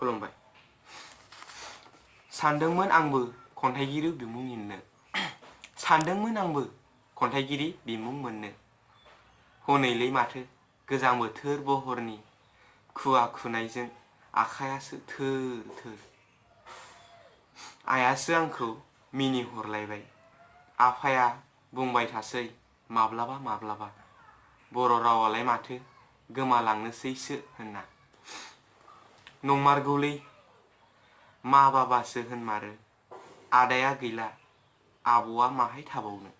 खुलुमबाय। सानदोंमोन आंबो खन्थाइगिरि बिमुं मोननो, सानदोंमोन आंबो खन्थाइगिरि बिमुं मोननो, हनैलै माथो गोजां बोथोर बहरनि खुवा खुनायजों आखायासो थोर थोर। आइयासो आंखौ मिनिहरलायबाय, आफाया बुंबाय थासै माब्लाबा माब्लाबा, बर' रावालाय माथो गोमालांनोसैसो होनना। नंमारगौलै मा बाबासो होनमारो, आदाया गैला आब'आ माहाय थाबावनो।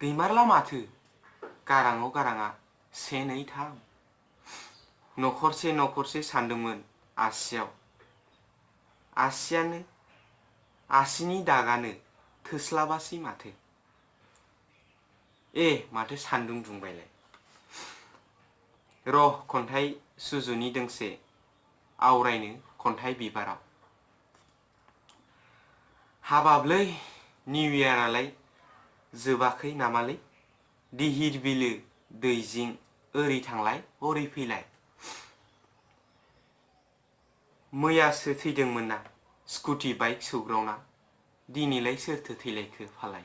गैमारला माथो गाराङाव गाराङा से नै थाम, नखरसे नखरसे सानदोंमोन आसियाव, आसियानो आसिनि दागानो थोस्लाबासै माथो। माथो सान्दुं दुंबायलाय। र' खन्थाइ सुजुनि दोंसे आवरायनो खन्थाइ बिबाराव। हाबाबलै निउ इयारालाय जोबाखै नामालै, दिहिर बिलो दैजिं ओरै थांलाय हरै फैलाय। मैयासो थैदोंमोन ना स्कुटि बाइक सौग्रावना, दिनैलाय सोरथो थैलायखो फालाय।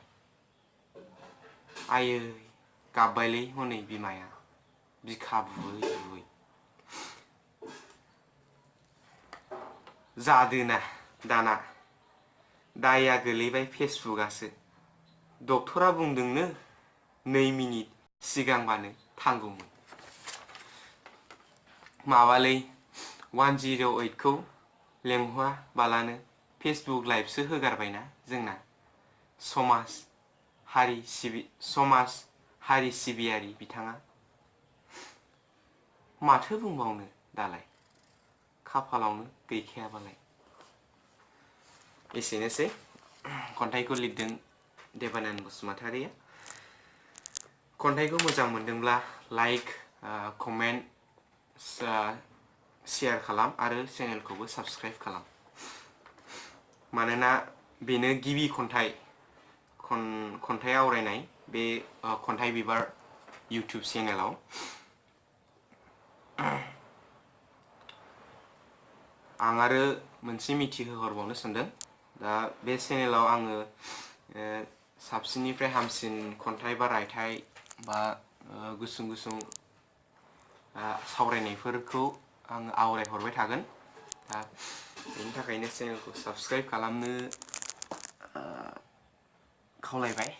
आयै गाबबायलै हनै बिमाया बिखा बुयै बुयै। जादोना दाना दाया गोलैबाय फेसबुकआसो, डक्टरा बुंदोंनो 2 मिनिट सिगांबानो थांगौमोन। माबालै 108 खौ लेंहरा बालानो फेसबुक लाइभसो होगारबायना जोंना समाज हारि सिबियारि बिथाङा। माथो बुंबावनो दालाय खाफालावनो गैखायाबालाय। एसेनोसै खन्थाइखौ लिरदों देबानन्द बसुमतारिया। खन्थाइखौ मोजां मोनदोंब्ला लाइक, कमेन्ट, शेयार खालाम आरो चेनेलखौबो साबस्क्राइब खालाम। मानोना बेनो गिबि खन्थाइ आवरायनाय बे खन्थाइ बिबार इउटुब चेनेलाव। आं आरो मोनसे मिथिहोहरबावनो सानदों, दा बे चेनेलाव आङो साबसिननिफ्राय हामसिन खन्थाइ बा रायथाइ बा गुसुं गुसुं सावरायनायफोरखौ आङो आवरायहरबाय थागोन। दा बेनि थाखायनो चेनेलखौ साबस्क्राइब खालामनो खावलायबाय।